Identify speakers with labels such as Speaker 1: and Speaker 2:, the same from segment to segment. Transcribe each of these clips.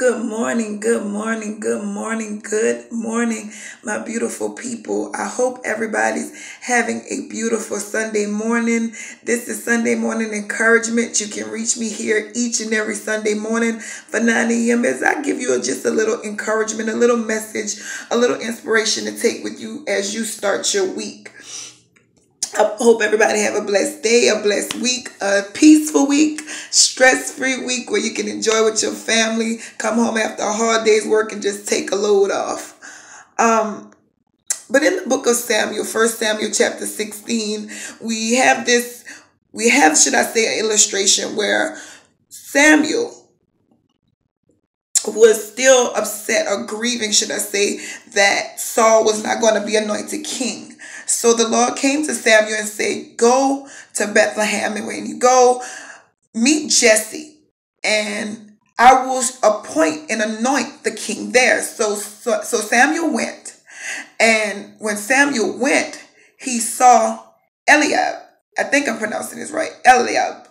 Speaker 1: Good morning, good morning, good morning, good morning, my beautiful people. I hope everybody's having a beautiful Sunday morning. This is Sunday Morning Encouragement. You can reach me here each and every Sunday morning for 9 a.m. as I give you just a little encouragement, a little message, a little inspiration to take with you as you start your week. I hope everybody have a blessed day, a blessed week, a peaceful week, stress-free week where you can enjoy with your family, come home after a hard day's work and just take a load off. But in the book of Samuel, 1 Samuel chapter 16, we have, should I say, an illustration where Samuel was still upset or grieving, should I say, that Saul was not going to be anointed king. So the Lord came to Samuel and said, go to Bethlehem, and when you go, meet Jesse, and I will appoint and anoint the king there. So Samuel went, and when Samuel went, he saw Eliab. I think I'm pronouncing this right, Eliab.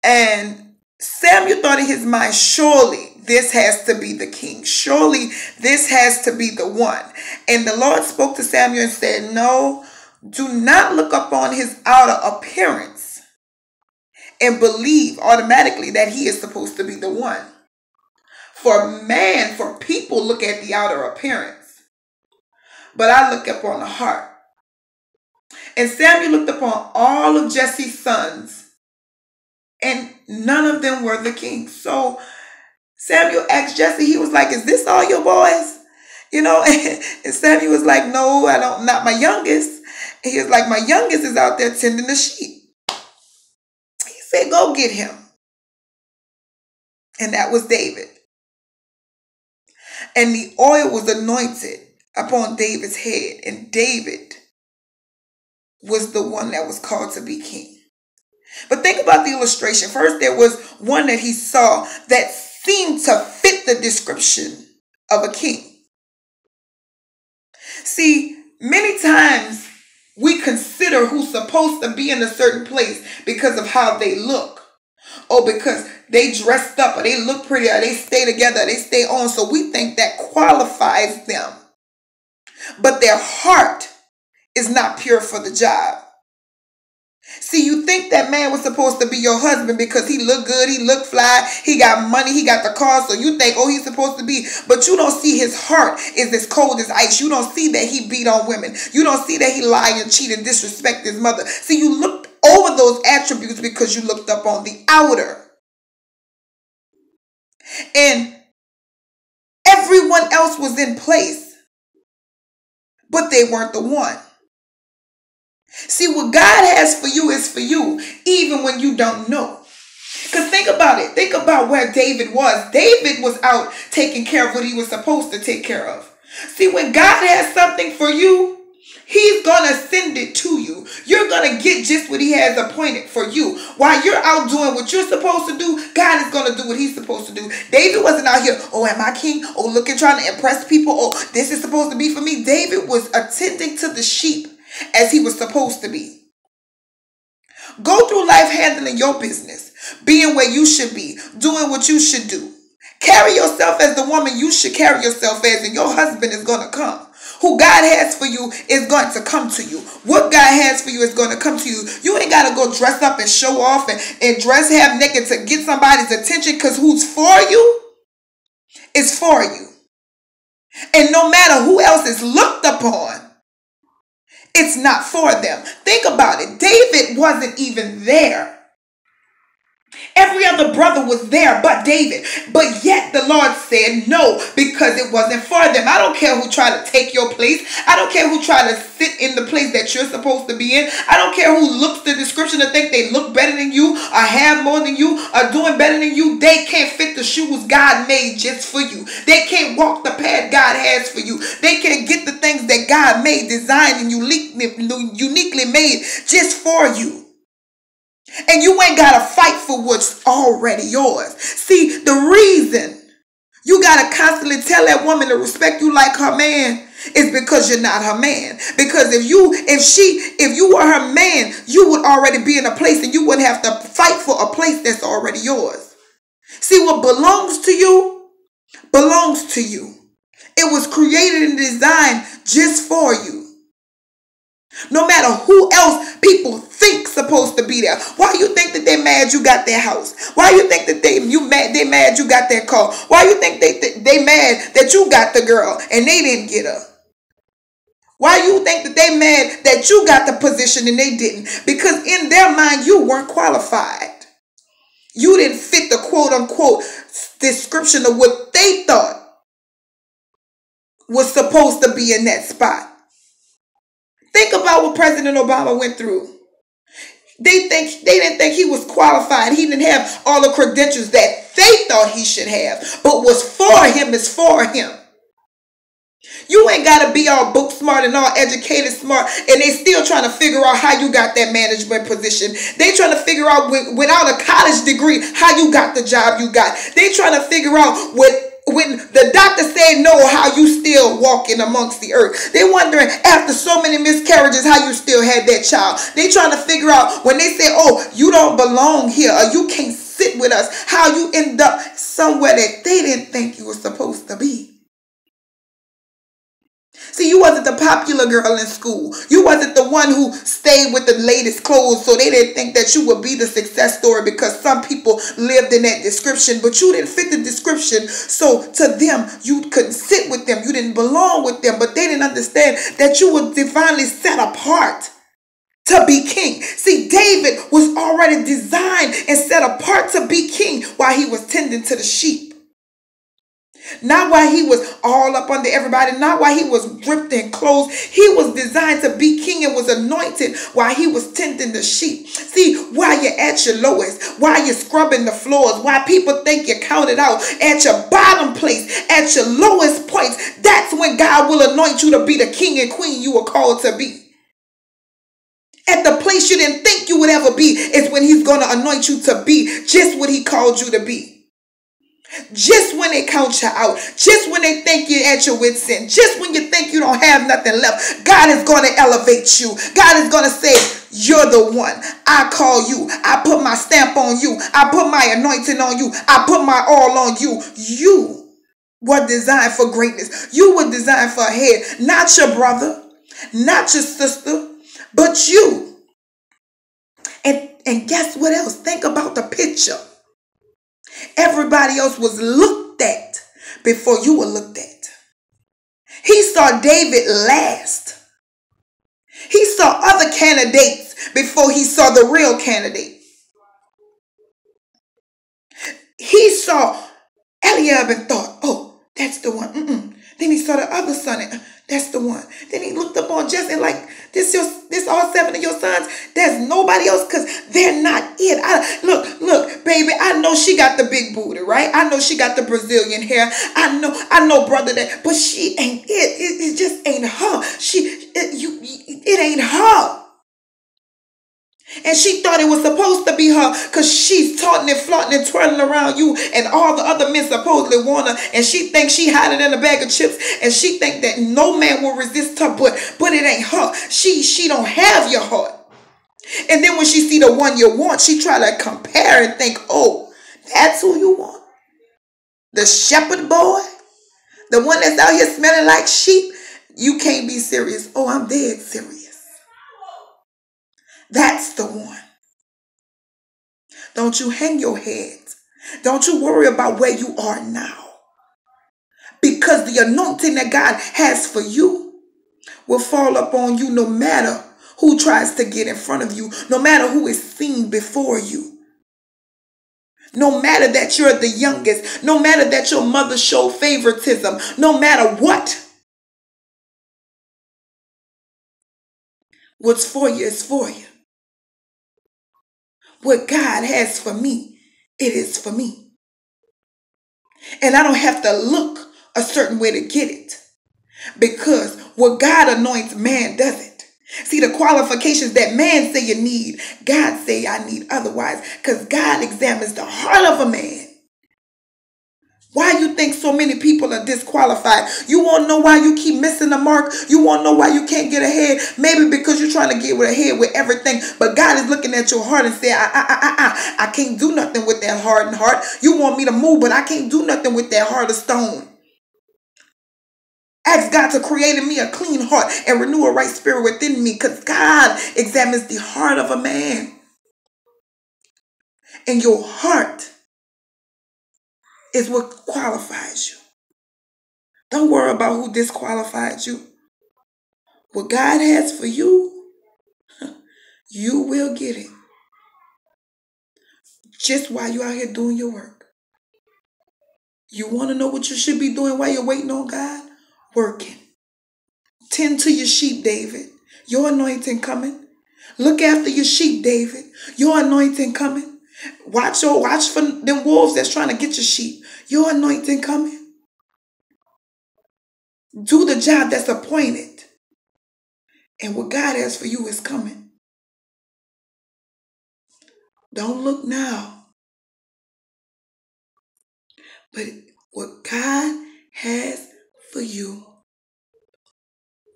Speaker 1: And Samuel thought in his mind, surely this has to be the king. Surely this has to be the one. And the Lord spoke to Samuel and said, no, do not look upon his outer appearance and believe automatically that he is supposed to be the one. For people look at the outer appearance, but I look upon the heart. And Samuel looked upon all of Jesse's sons, and none of them were the king. So Samuel asked Jesse, he was like, is this all your boys? And Samuel was like, no, not my youngest. And he was like, my youngest is out there tending the sheep. He said, go get him. And that was David. And the oil was anointed upon David's head. And David was the one that was called to be king. But think about the illustration. First, there was one that he saw that seemed to fit the description of a king. See, many times we consider who's supposed to be in a certain place because of how they look, or because they dressed up, or they look pretty, or they stay together, or they stay on. So we think that qualifies them. But their heart is not pure for the job. See, you think that man was supposed to be your husband because he looked good, he looked fly, he got money, he got the car, so you think, oh, he's supposed to be. But you don't see his heart is as cold as ice. You don't see that he beat on women. You don't see that he lied and cheated and disrespected his mother. See, you looked over those attributes because you looked up on the outer. And everyone else was in place, but they weren't the one. See, what God has for you is for you, even when you don't know. Because think about it. Think about where David was. David was out taking care of what he was supposed to take care of. See, when God has something for you, he's going to send it to you. You're going to get just what he has appointed for you. While you're out doing what you're supposed to do, God is going to do what he's supposed to do. David wasn't out here, oh, am I king? Oh, looking, trying to impress people. Oh, this is supposed to be for me. David was attending to the sheep as he was supposed to be. Go through life handling your business, being where you should be, doing what you should do. Carry yourself as the woman you should carry yourself as, and your husband is going to come. Who God has for you is going to come to you. What God has for you is going to come to you. You ain't got to go dress up and show off and dress half naked to get somebody's attention, because who's for you is for you. And no matter who else is looked upon, it's not for them. Think about it. David wasn't even there. Every other brother was there but David. But yet the Lord said no, because it wasn't for them. I don't care who tried to take your place. I don't care who tried to sit in the place that you're supposed to be in. I don't care who looks the description to think they look better than you, or have more than you, or doing better than you. They can't fit the shoes God made just for you. They can't walk the path God has for you. They can't get the things that God made, designed, and uniquely made just for you. And you ain't got to fight for what's already yours. See, the reason you got to constantly tell that woman to respect you like her man is because you're not her man. Because if you were her man, you would already be in a place and you wouldn't have to fight for a place that's already yours. See, what belongs to you belongs to you. It was created and designed just for you. No matter who else people think supposed to be there. Why you think that they mad you got their house? Why you think that they mad you got their car? Why you think they mad that you got the girl and they didn't get her? Why you think that they mad that you got the position and they didn't? Because in their mind you weren't qualified. You didn't fit the quote unquote description of what they thought was supposed to be in that spot. Think about what President Obama went through. They didn't think he was qualified. He didn't have all the credentials that they thought he should have. But what's for him is for him. You ain't got to be all book smart and all educated smart, and they still trying to figure out how you got that management position. They trying to figure out without a college degree how you got the job you got. They trying to figure out when the doctor said no, how you still walking amongst the earth. They wondering after so many miscarriages how you still had that child. They trying to figure out when they say, oh, you don't belong here or you can't sit with us, how you end up somewhere that they didn't think you were supposed to be. See, you wasn't the popular girl in school. You wasn't the one who stayed with the latest clothes, so they didn't think that you would be the success story because some people lived in that description, but you didn't fit the description. So to them, you couldn't sit with them. You didn't belong with them, but they didn't understand that you were divinely set apart to be king. See, David was already designed and set apart to be king while he was tending to the sheep. Not while he was all up under everybody, not while he was ripped in clothes. He was designed to be king and was anointed while he was tending the sheep. See, while you're at your lowest, while you're scrubbing the floors, while people think you're counted out, at your bottom place, at your lowest points, that's when God will anoint you to be the king and queen you were called to be. At the place you didn't think you would ever be is when he's going to anoint you to be just what he called you to be. Just when they count you out, just when they think you're at your wit's end, just when you think you don't have nothing left, God is going to elevate you. God is going to say, you're the one. I call you. I put my stamp on you. I put my anointing on you. I put my all on you. You were designed for greatness. You were designed for a head, not your brother, not your sister, but you. And guess what else? Think about the picture. Everybody else was looked at before you were looked at. He saw David last. He saw other candidates before he saw the real candidate. He saw Eliab and thought, oh, that's the one. Then he saw the other son and that's the one. Then he looked up on Jesse like, this all 7 of your sons. There's nobody else because they're not it. Look, baby, I know she got the big booty, right? I know she got the Brazilian hair. I know, brother, that, but she ain't it. It just ain't her. It ain't her. And she thought it was supposed to be her because she's taunting and flaunting and twirling around you and all the other men supposedly want her. And she thinks she hiding in a bag of chips and she think that no man will resist her, but it ain't her. She don't have your heart. And then when she see the one you want, she try to compare and think, oh, that's who you want. The shepherd boy, the one that's out here smelling like sheep. You can't be serious. Oh, I'm dead serious. That's the one. Don't you hang your head. Don't you worry about where you are now. Because the anointing that God has for you will fall upon you no matter who tries to get in front of you, no matter who is seen before you. No matter that you're the youngest, no matter that your mother showed favoritism, no matter what. What's for you is for you. What God has for me, it is for me. And I don't have to look a certain way to get it. Because what God anoints, man doesn't. See, the qualifications that man say you need, God say I need otherwise. Because God examines the heart of a man. Why you you think so many people are disqualified? You want to know why you keep missing the mark? You want to know why you can't get ahead? Maybe because you're trying to get ahead with everything. But God is looking at your heart and saying, I can't do nothing with that hardened heart. You want me to move, but I can't do nothing with that heart of stone. Ask God to create in me a clean heart and renew a right spirit within me, because God examines the heart of a man. And your heart is what qualifies you. Don't worry about who disqualified you. What God has for you, you will get it. Just while you're out here doing your work. You want to know what you should be doing while you're waiting on God? Working. Tend to your sheep, David. Your anointing coming. Look after your sheep, David. Your anointing coming. Watch for them wolves that's trying to get your sheep. Your anointing coming. Do the job that's appointed. And what God has for you is coming. Don't look now. But what God has for you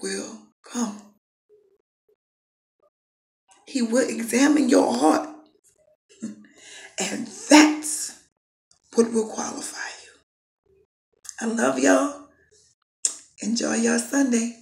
Speaker 1: will come. He will examine your heart. And that's what will qualify you. I love y'all. Enjoy your Sunday.